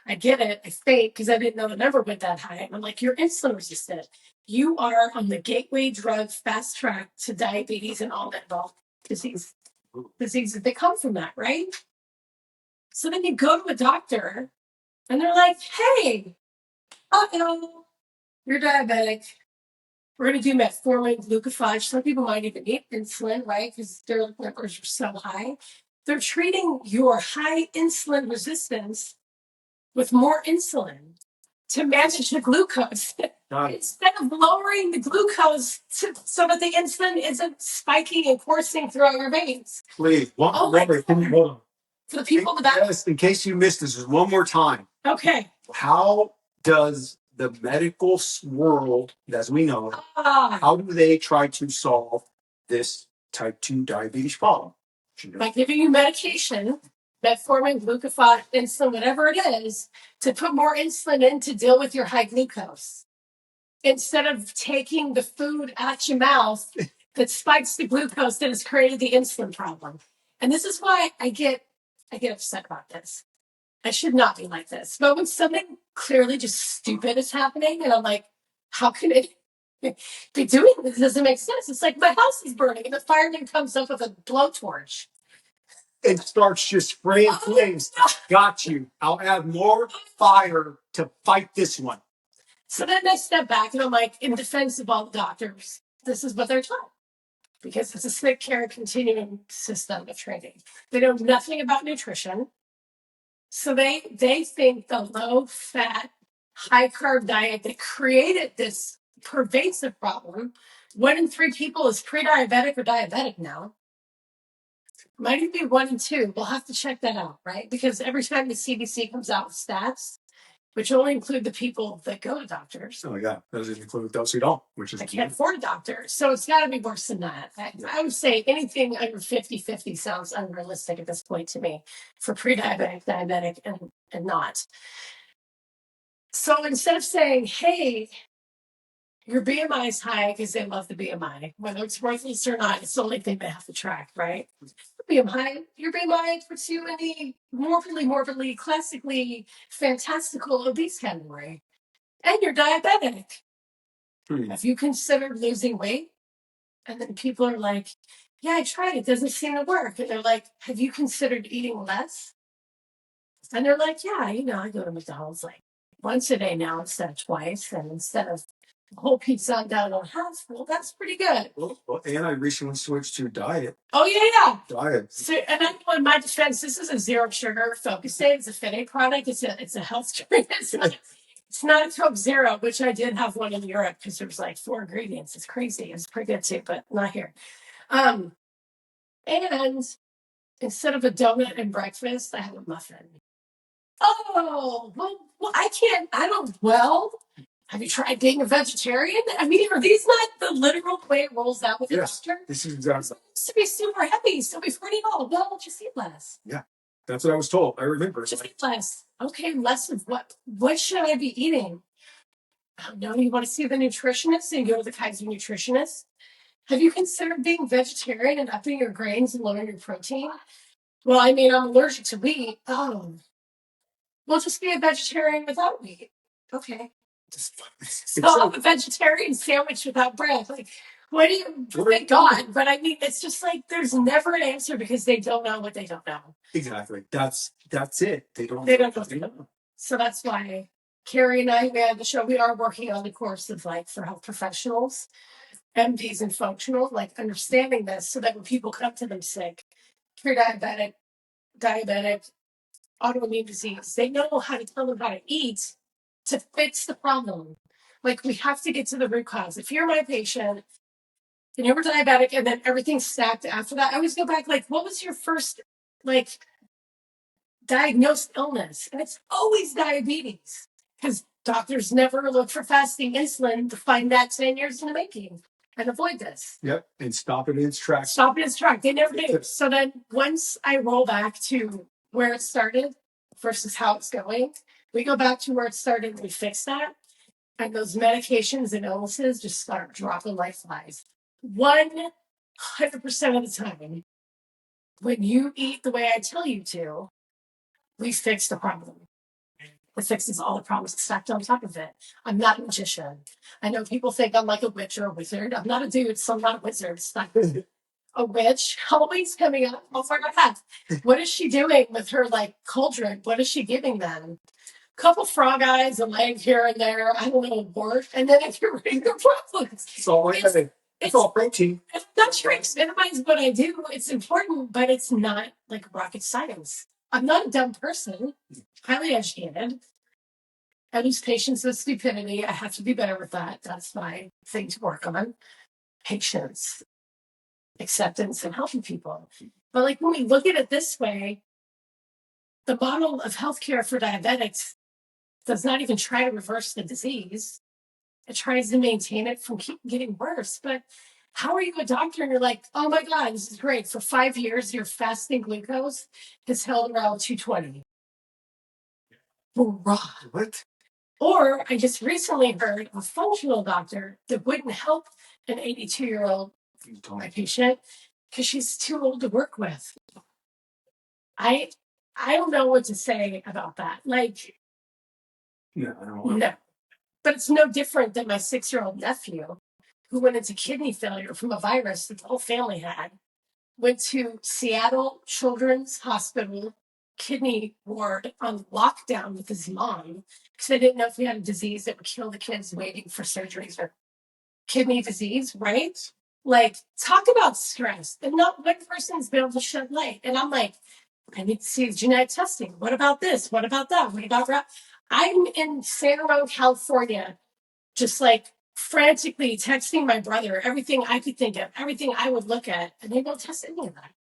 Speaker 1: I get it. I fake because I didn't know the number went that high. I'm like, you're insulin resistant. You are on the gateway drug fast track to diabetes and all metabolic diseases that come from that, right? So then you go to a doctor and they're like, hey, you're diabetic. We're going to do metformin, glucophage. Some people might even eat insulin, right? Because their numbers are so high. They're treating your high insulin resistance with more insulin to manage the glucose. Instead of lowering the glucose so that the insulin isn't spiking and coursing throughout your veins.
Speaker 2: Please, hold on.
Speaker 1: For the people in the back.
Speaker 2: Yes, in case you missed this, one more time.
Speaker 1: Okay.
Speaker 2: How does the medical world, as we know, how do they try to solve this type 2 diabetes problem?
Speaker 1: By giving you medication, metformin, glucophage, insulin, whatever it is, to put more insulin in to deal with your high glucose. Instead of taking the food at your mouth that spikes the glucose that has created the insulin problem. And this is why I get upset about this. I should not be like this. But when something clearly just stupid is happening, and I'm like, how can it be doing this? It doesn't make sense. It's like my house is burning, and the fireman comes up with a blowtorch.
Speaker 2: It starts just spraying flames. Got you. I'll add more fire to fight this one.
Speaker 1: So then I step back, and I'm like, in defense of all the doctors, this is what they're taught. Because it's a sick care continuum system of training. They know nothing about nutrition. So they think the low fat, high carb diet that created this pervasive problem, 1 in 3 people is pre-diabetic or diabetic now. Might even be 1 in 2. We'll have to check that out, right? Because every time the CDC comes out with stats, which only include the people that go to doctors.
Speaker 2: Oh, yeah. Those include those who don't, which is.
Speaker 1: I can't afford a doctor. So it's got to be worse than that. I would say anything under 50-50 sounds unrealistic at this point to me for pre-diabetic, diabetic, and not. So instead of saying, hey, your BMI is high because they love the BMI, whether it's worthless or not, it's the only thing they have to track, right? Your BMI puts you in the morbidly, classically fantastical obese category. And you're diabetic. Have you considered losing weight? And then people are like, yeah, I tried. It doesn't seem to work. And they're like, have you considered eating less? And they're like, yeah, I go to McDonald's like once a day now instead of twice. And instead of a whole pizza, I'm down on half. Well, that's pretty good.
Speaker 2: Well, and I recently switched to diet.
Speaker 1: Oh, yeah.
Speaker 2: Diet.
Speaker 1: So, and I know in my defense, this is a zero sugar focus aid. It's a Fit product. It's a health drink. It's not a Coke Zero, which I did have one in Europe because there was like 4 ingredients. It's crazy. It's pretty good too, but not here. And instead of a donut and breakfast, I have a muffin. Oh, well, have you tried being a vegetarian? I mean, are these not the literal way it rolls out with the doctor?
Speaker 2: This is exactly.
Speaker 1: It's supposed to be super heavy, so before you know, well, just eat less.
Speaker 2: Yeah, that's what I was told. I remember.
Speaker 1: Just eat less. Okay, less of what? What should I be eating? Oh, no, you want to see the nutritionist and go to the Kaiser nutritionist? Have you considered being vegetarian and upping your grains and lowering your protein? Well, I mean, I'm allergic to wheat. Oh, well, just be a vegetarian without wheat. Okay. So I'm a vegetarian sandwich without bread. Like, what do you, thank God. But I mean, it's just like, there's never an answer because they don't know what they don't know.
Speaker 2: Exactly. That's it. They don't
Speaker 1: know what they don't know. So that's why Carrie and I ran the show. We are working on the course of like for health professionals, MDs and functional, like understanding this so that when people come to them sick, pre-diabetic, diabetic, autoimmune disease, they know how to tell them how to eat to fix the problem. Like we have to get to the root cause. If you're my patient and you were diabetic and then everything stacked after that, I always go back like, what was your first like diagnosed illness? And it's always diabetes because doctors never look for fasting insulin to find that 10 years in the making and avoid this.
Speaker 2: Yep. And stop it in its tracks.
Speaker 1: Stop it in its tracks. They never do. So then once I roll back to where it started versus how it's going, we go back to where it started and we fix that. And those medications and illnesses just start dropping like flies. 100% of the time, when you eat the way I tell you to, we fix the problem. It fixes all the problems stacked on top of it. I'm not a magician. I know people think I'm like a witch or a wizard. I'm not a dude, so I'm not a wizard. It's not a witch. Halloween's coming up. Oh my God. What is she doing with her like cauldron? What is she giving them? Couple frog eyes, a leg here and there. I don't know, a wart. And then if you're reading the problems,
Speaker 2: it's all protein.
Speaker 1: I'm not trying to minimize what I do. It's important, but it's not like rocket science. I'm not a dumb person, highly educated. I lose patience with stupidity. I have to be better with that. That's my thing to work on. Patience, acceptance, and helping people. But like when we look at it this way, the model of healthcare for diabetics does not even try to reverse the disease. It tries to maintain it from keep getting worse. But how are you a doctor and you're like, oh my God, this is great. For 5 years, your fasting glucose has held around 220.
Speaker 2: What?
Speaker 1: Or I just recently heard a functional doctor that wouldn't help an 82-year-old my patient because she's too old to work with. I don't know what to say about that. Like, no. But it's no different than my 6-year-old nephew who went into kidney failure from a virus that the whole family had. Went to Seattle Children's Hospital kidney ward on lockdown with his mom because they didn't know if he had a disease that would kill the kids waiting for surgeries or kidney disease, right? Like, talk about stress. And not one person's been able to shed light. And I'm like, I need to see his genetic testing. What about this? What about that? What about that? I'm in San Ramon, California, just like frantically texting my brother everything I could think of, everything I would look at, and they don't test any of that.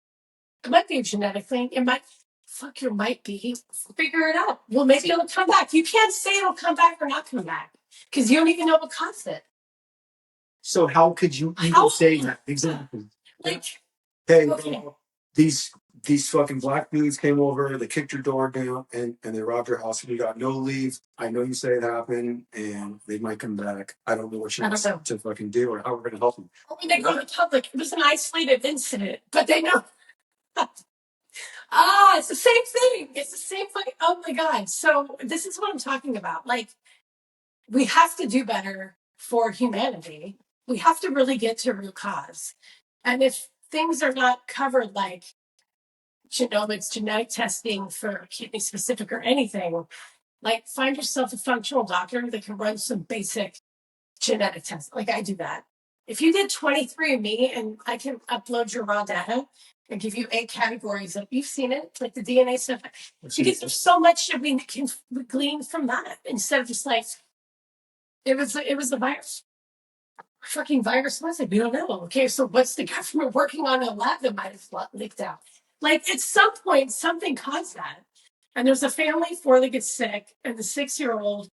Speaker 1: It might be a genetic thing. It might, fuck, your might be. Figure it out. Well, maybe it'll come back. You can't say it'll come back or not come back because you don't even know what caused it.
Speaker 2: So how could you even say that? Exactly.
Speaker 1: Like,
Speaker 2: hey, these fucking black dudes came over, they kicked your door down, and they robbed your house, and you got no leave. I know you say it happened, and they might come back. I don't know what you're to fucking do or how we're going to help them.
Speaker 1: I mean, they go to public. It was an isolated incident, but they know. It's the same thing. It's the same thing. Oh my God. So this is what I'm talking about. Like, we have to do better for humanity. We have to really get to root cause. And if things are not covered, like genomics, genetic testing for kidney specific or anything, like find yourself a functional doctor that can run some basic genetic tests. Like I do that. If you did 23andMe and I can upload your raw data and give you 8 categories of, you've seen it, like the DNA stuff, because there's so much that we can glean from that instead of just like, it was a virus. Fucking virus was it? We don't know. Okay, so what's the government working on in a lab that might have leaked out? Like at some point, something caused that. And there's a family 4 that gets sick, and the 6-year-old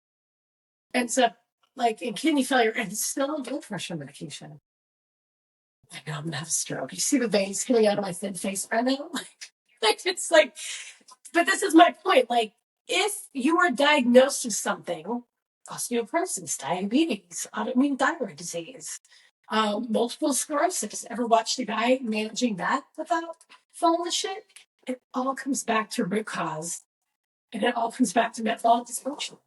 Speaker 1: ends up like in kidney failure and is still on blood pressure medication. I know I'm gonna have a stroke. You see the veins coming out of my thin face right now? Like it's like, but this is my point. Like, if you are diagnosed with something, osteoporosis, diabetes, autoimmune thyroid disease, multiple sclerosis, ever watched a guy managing that without falling the shit? It all comes back to root cause, and it all comes back to metabolic dysfunction.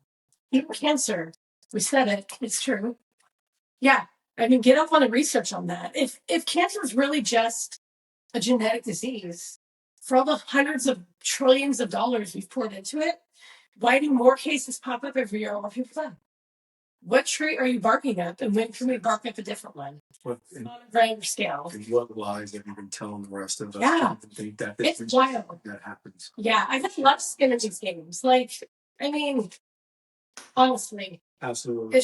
Speaker 1: Even cancer, We said it. It's true. Yeah. I mean, get up on the research on that. If cancer is really just a genetic disease, for all the hundreds of trillions of dollars we've poured into it, why do more cases pop up every year or more people die? What tree are you barking up, and when can we bark up a different one? On a grander scale.
Speaker 2: And what lies have you been telling the rest of us?
Speaker 1: Yeah.
Speaker 2: Think that
Speaker 1: it's wild.
Speaker 2: That happens.
Speaker 1: Yeah, I just love skin in these games. Like, I mean, honestly,
Speaker 2: absolutely,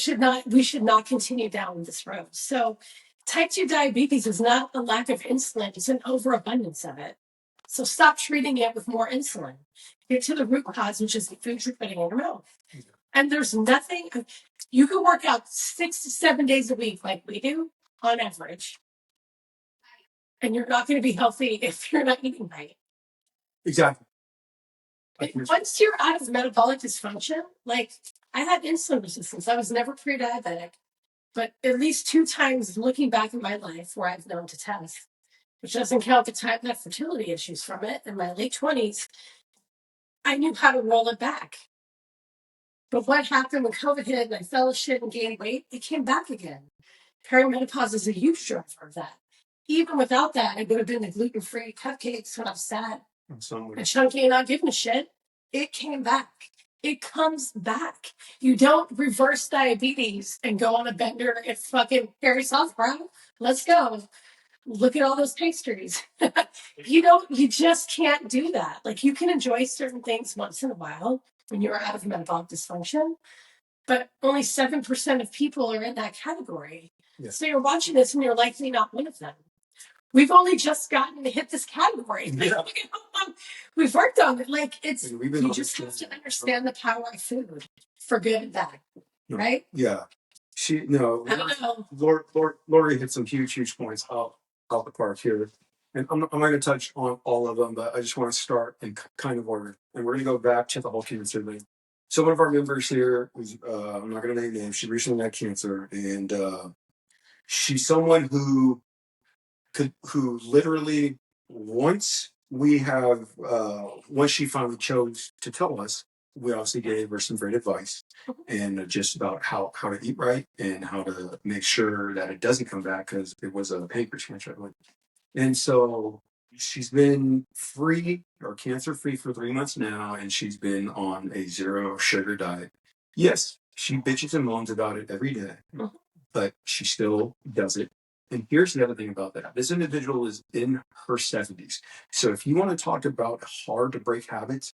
Speaker 1: we should not continue down this road. So type 2 diabetes is not a lack of insulin, it's an overabundance of it. So stop treating it with more insulin. Get to the root cause, which is the food you're putting in your mouth. And there's nothing, you can work out 6 to 7 days a week like we do on average. And you're not going to be healthy if you're not eating right.
Speaker 2: Exactly.
Speaker 1: Once you're out of metabolic dysfunction, like I had insulin resistance. I was never pre-diabetic, but at least 2 times looking back in my life where I've known to test, which doesn't count the time I had fertility issues from it in my late 20s, I knew how to roll it back. But what happened when COVID hit and I fell shit and gained weight? It came back again. Perimenopause is a huge driver of that. Even without that, I would have been the gluten-free cupcakes when I was sad and chunky and not giving a shit. It came back. It comes back. You don't reverse diabetes and go on a bender and fucking Harry sauce, bro. Let's go. Look at all those pastries. You just can't do that. Like, you can enjoy certain things once in a while when you're out of metabolic dysfunction, but only 7% of people are in that category. Yeah. So you're watching this and you're likely not one of them. We've only just gotten to hit this category. Yeah. We've worked on it. Like, you just have to understand the power of food for good and bad, right?
Speaker 2: Yeah. I don't know. Lori hit some huge points out the park here. And I'm not going to touch on all of them, but I just want to start in kind of order. And we're going to go back to the whole cancer thing. So one of our members here, I'm not going to name names, she recently had cancer. And she's someone who literally, once she finally chose to tell us, we obviously gave her some great advice and just about how to eat right and how to make sure that it doesn't come back, because it was a pancreas cancer, I believe. And so she's been free or cancer free for 3 months now, and she's been on a 0 sugar diet. Yes, she bitches and moans about it every day, but she still does it. And here's the other thing about that. This individual is in her 70s. So if you want to talk about hard to break habits,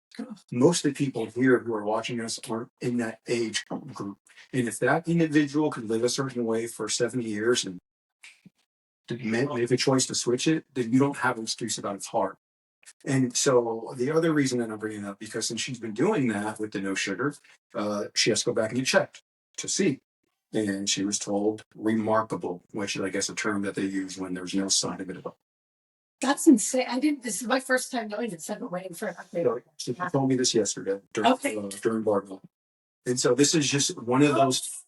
Speaker 2: most of the people here who are watching us aren't in that age group. And if that individual could live a certain way for 70 years and make a choice to switch it, then you don't have an excuse about it's hard. And so the other reason that I'm bringing it up, because since she's been doing that with the no sugar, she has to go back and get checked to see. And she was told remarkable, which is, I guess, a term that they use when there's no sign of it at all.
Speaker 1: That's insane. This is my first time knowing this. I've been waiting for an update.
Speaker 2: She told me this yesterday during barbell. And so this is just one of those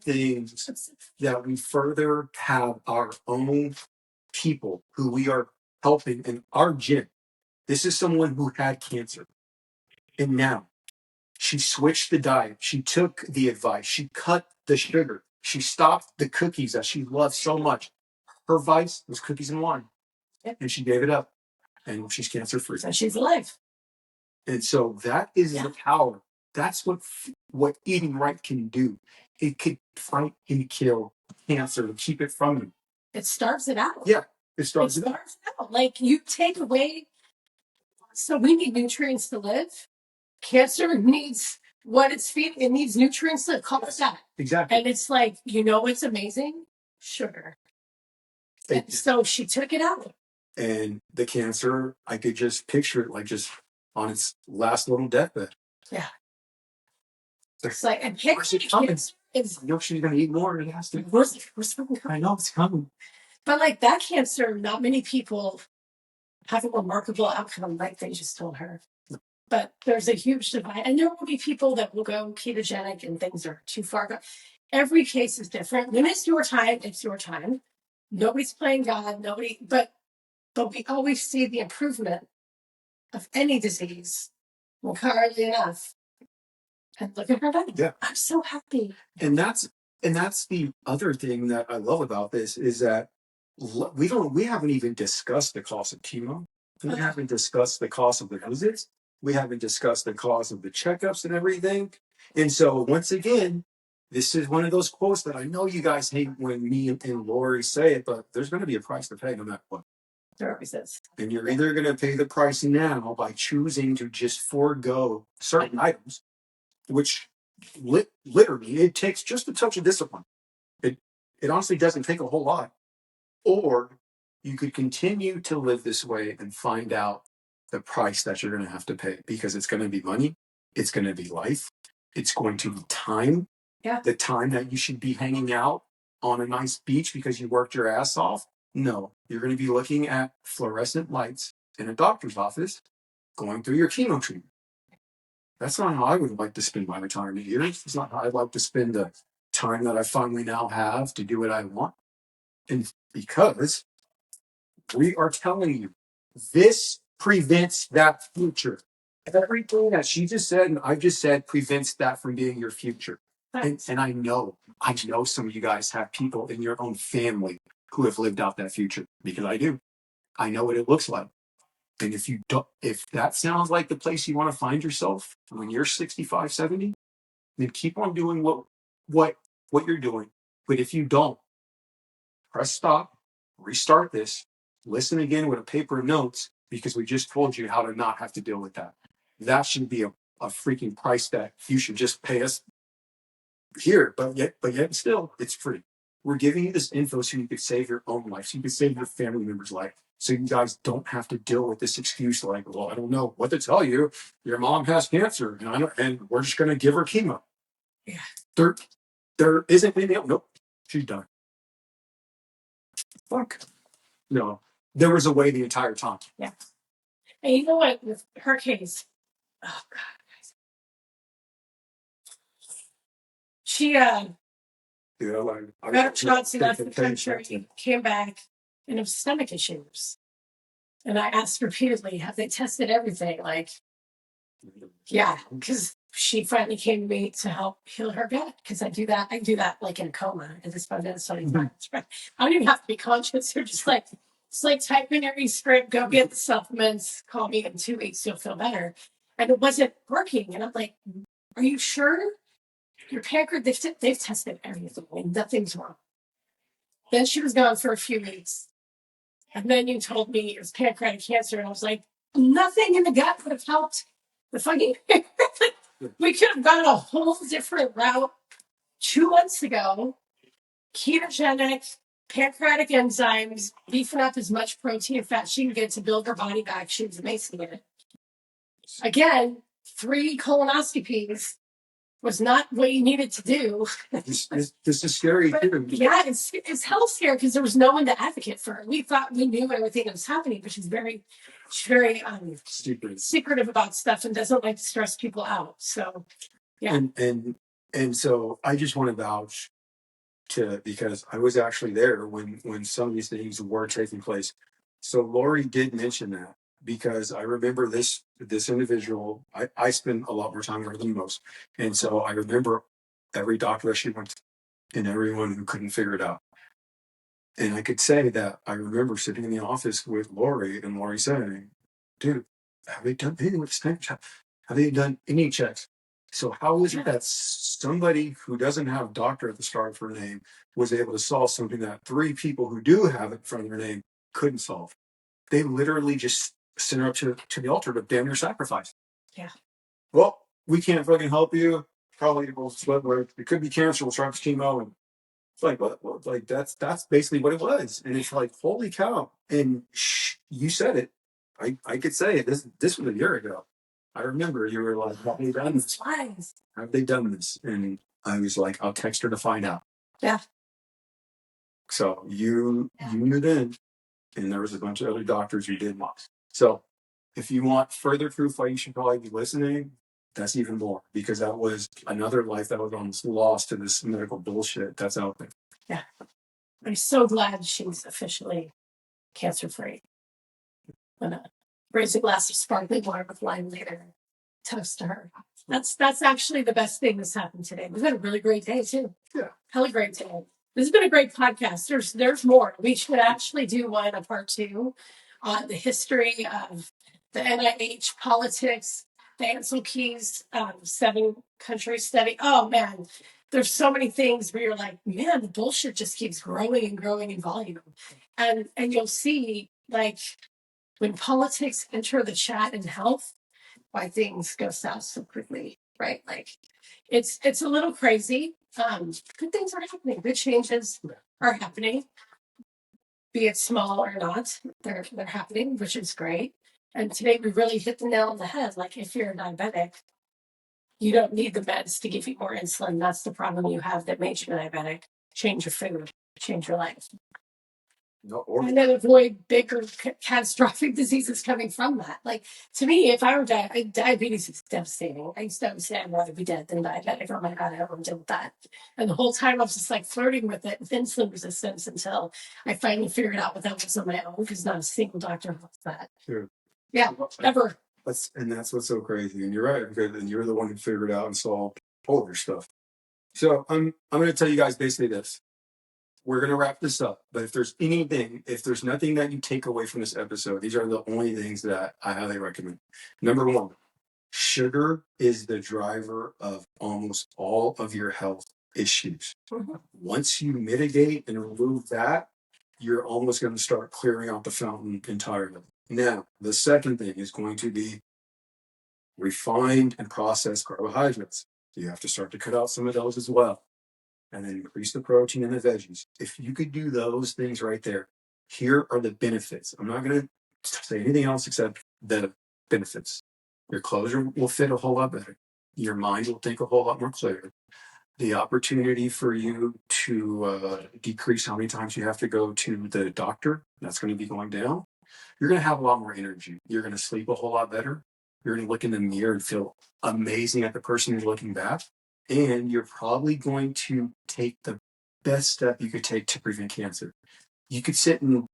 Speaker 2: things that we further have our own people who we are helping in our gym. This is someone who had cancer. And now she switched the diet. She took the advice. She cut the sugar. She stopped the cookies that she loved so much. Her vice was cookies and wine. Yep. And she gave it up. And she's cancer free.
Speaker 1: And she's alive.
Speaker 2: And so that is the power. That's what eating right can do. It could fight and kill cancer to keep it from you.
Speaker 1: It starves it out.
Speaker 2: Yeah, it starves it
Speaker 1: out. Like, you take away. So we need nutrients to live. Cancer needs what it's feeding. It needs nutrients to call us out.
Speaker 2: Exactly.
Speaker 1: And it's like, what's amazing? Sugar. And so she took it out.
Speaker 2: And the cancer, I could just picture it like just on its last little deathbed.
Speaker 1: Yeah. It's like, and cancer is.
Speaker 2: I know she's going to eat more. It has to. I know it's coming.
Speaker 1: But like that cancer, not many people have a remarkable outcome like they just told her. But there's a huge divide. And there will be people that will go ketogenic and things are too far. Every case is different. When it's your time, it's your time. Nobody's playing God. But we always see the improvement of any disease, well, hardly enough, And look at her now.
Speaker 2: Yeah.
Speaker 1: I'm so happy.
Speaker 2: And that's the other thing that I love about this is that we haven't even discussed the cost of chemo. We haven't discussed the cost of the visits. We haven't discussed the cost of the checkups and everything. And so once again, this is one of those quotes that I know you guys hate when me and Lori say it, but there's going to be a price to pay no matter what.
Speaker 1: There always is.
Speaker 2: And you're either going to pay the price now by choosing to just forego certain items, which literally it takes just a touch of discipline. It honestly doesn't take a whole lot. Or you could continue to live this way and find out the price that you're going to have to pay, because it's going to be money, it's going to be life, it's going to be time.
Speaker 1: Yeah.
Speaker 2: The time that you should be hanging out on a nice beach because you worked your ass off. No, you're going to be looking at fluorescent lights in a doctor's office going through your chemo treatment. That's not how I would like to spend my retirement years. It's not how I'd like to spend the time that I finally now have to do what I want. And because we are telling you, this prevents that future. Everything that she just said and I just said prevents that from being your future. And I know some of you guys have people in your own family who have lived out that future, because I do. I know what it looks like. And if that sounds like the place you want to find yourself when you're 65, 70, then keep on doing what you're doing. But if you don't, press stop, restart this, listen again with a paper and notes, because we just told you how to not have to deal with that. That should be a freaking price that you should just pay us here, but yet still, it's free. We're giving you this info so you could save your own life, so you could save your family member's life, so you guys don't have to deal with this excuse like, well, I don't know what to tell you. Your mom has cancer, and we're just going to give her chemo.
Speaker 1: Yeah.
Speaker 2: There isn't anything else. Nope, she's done. Fuck. No, there was a way the entire time.
Speaker 1: Yeah. And you know what? With her case, oh God. She got her shots left the country, came back, and it was stomach issues. And I asked repeatedly, have they tested everything? Like, yeah, because she finally came to me to help heal her gut. Because I do that like in a coma at this point. So I don't even have to be conscious. You're just like, it's like typing every script, go get the supplements, call me in 2 weeks, you'll feel better. And it wasn't working. And I'm like, are you sure? Your pancreas, they've tested everything and nothing's wrong. Then she was gone for a few weeks. And then you told me it was pancreatic cancer. And I was like, nothing in the gut would have helped the fucking we could have gone a whole different route 2 months ago. Ketogenic, pancreatic enzymes, beefing up as much protein and fat she can get to build her body back. She was amazing at it. Again, 3 colonoscopies was not what you needed to do.
Speaker 2: This is scary too.
Speaker 1: Yeah, it's hell scary because there was no one to advocate for her. We thought we knew everything that was happening, but she's very secretive about stuff and doesn't like to stress people out. So yeah.
Speaker 2: And so I just want to vouch because I was actually there when some of these things were taking place. So Lori did mention that, because I remember this individual, I spend a lot more time with her than most. And so I remember every doctor that she went to and everyone who couldn't figure it out. And I could say that I remember sitting in the office with Lori and Lori saying, dude, have they done any have they done any checks? So how is it that somebody who doesn't have doctor at the start of her name was able to solve something that 3 people who do have it in front of their name couldn't solve? They literally just sent her up to the altar to damn near sacrifice.
Speaker 1: Yeah.
Speaker 2: Well, we can't fucking help you. Probably will sweat work. It could be cancer. We'll start chemo. And it's like, what? Like that's basically what it was. And it's like, holy cow. And you said it. I could say it. This was a year ago. I remember you were like, have they done this? Have they done this? And I was like, I'll text her to find out.
Speaker 1: Yeah.
Speaker 2: So you knew then. And there was a bunch of other doctors who did not. So if you want further proof why you should probably be listening, that's even more, because that was another life that was almost lost to this medical bullshit that's out there.
Speaker 1: Yeah. I'm so glad she's officially cancer-free. I'm going to raise a glass of sparkling water with lime later Toast to her. That's actually the best thing that's happened today. We've had a really great day too.
Speaker 2: Yeah.
Speaker 1: Hella great day. This has been a great podcast. There's more. We should actually do one, a part 2, on the history of the NIH, politics, the Ansel Keys 7-country study. Oh man, there's so many things where you're like, man, the bullshit just keeps growing and growing in volume. And you'll see, like, when politics enter the chat in health, why things go south so quickly, right? Like, it's a little crazy. Good things are happening. Good changes are happening, be it small or not. They're happening, which is great. And today we really hit the nail on the head. Like, if you're a diabetic, you don't need the meds to give you more insulin. That's the problem you have that made you diabetic. Change your food, change your life. And then avoid bigger catastrophic diseases coming from that. Like, to me, if I were diabetes is devastating. I used to say I'd rather be dead than diabetic. Oh my God, I don't deal with that. And the whole time I was just like flirting with it, with insulin resistance, until I finally figured out what that was on my own, because not a single doctor wants that.
Speaker 2: Sure.
Speaker 1: Yeah, ever.
Speaker 2: That's what's so crazy. And you're right, because and you're the one who figured out and solved all of your stuff. So I'm going to tell you guys basically this. We're going to wrap this up, but if there's nothing that you take away from this episode, these are the only things that I highly recommend. Number 1, sugar is the driver of almost all of your health issues. Mm-hmm. Once you mitigate and remove that, you're almost going to start clearing out the fountain entirely. Now, the second thing is going to be refined and processed carbohydrates. You have to start to cut out some of those as well. And then increase the protein and the veggies. If you could do those things right there, here are the benefits. I'm not going to say anything else except the benefits. Your clothes will fit a whole lot better. Your mind will think a whole lot more clear. The opportunity for you to decrease how many times you have to go to the doctor, that's going to be going down. You're going to have a lot more energy. You're going to sleep a whole lot better. You're going to look in the mirror and feel amazing at the person you're looking back. And you're probably going to take the best step you could take to prevent cancer. You could sit and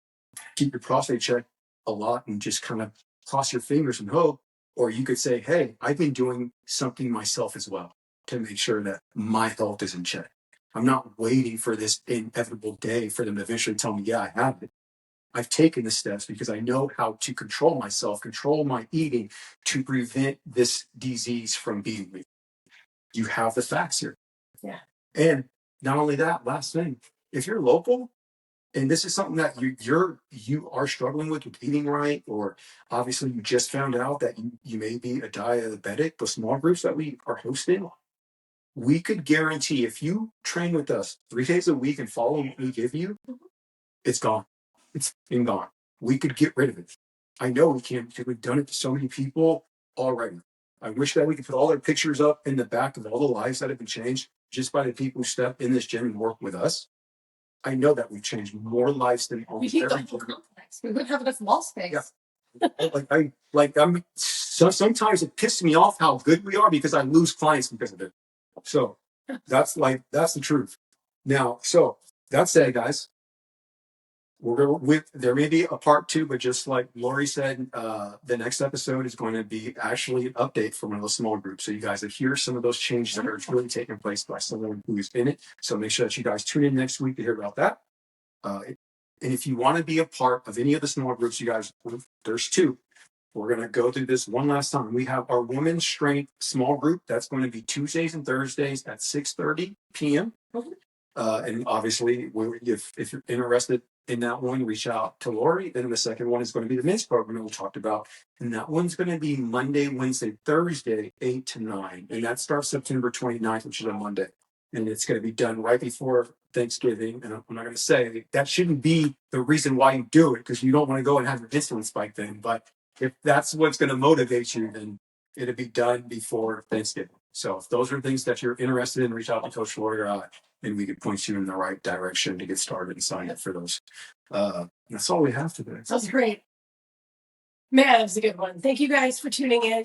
Speaker 2: keep your prostate checked a lot and just kind of cross your fingers and hope. Or you could say, hey, I've been doing something myself as well to make sure that my health is in check. I'm not waiting for this inevitable day for them to eventually tell me, yeah, I have it. I've taken the steps because I know how to control myself, control my eating to prevent this disease from beating me. You have the facts here. Yeah. And not only that, last thing, if you're local and this is something that you are struggling with eating right, or obviously you just found out that you may be a diabetic, the small groups that we are hosting, we could guarantee if you train with us 3 days a week and follow what we give you, it's gone. It's been gone. We could get rid of it. I know we can because we've done it to so many people already. I wish that we could put all their pictures up in the back of all the lives that have been changed just by the people who step in this gym and work with us. I know that we've changed more lives than almost every complex.
Speaker 1: We would have enough wall space.
Speaker 2: Yeah. So sometimes it pisses me off how good we are because I lose clients because of it. So that's the truth. Now, so that said, guys, there may be a part 2, but just like Lori said, the next episode is going to be actually an update from one of those small groups. So you guys will hear some of those changes that are really taking place by someone who's in it. So make sure that you guys tune in next week to hear about that. And if you want to be a part of any of the small groups, you guys, there's 2. We're going to go through this one last time. We have our women's strength small group. That's going to be Tuesdays and Thursdays at 6:30 p.m. And obviously, if you're interested in that one, reach out to Lori. Then the second one is going to be the men's program that we talked about. And that one's going to be Monday, Wednesday, Thursday, 8 to 9. And that starts September 29th, which is a Monday. And it's going to be done right before Thanksgiving. And I'm not going to say that shouldn't be the reason why you do it, because you don't want to go and have your insulin spike then. But if that's what's going to motivate you, then it'll be done before Thanksgiving. So if those are things that you're interested in, reach out to Coach Lori or I, and we could point you in the right direction to get started and sign up for those. That's all we have today.
Speaker 1: That was great. Man, that was a good one. Thank you guys for tuning in.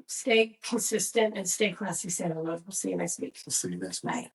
Speaker 1: Stay consistent and stay classy, Santa. We'll see you next week.
Speaker 2: We'll see you next week.
Speaker 1: Bye.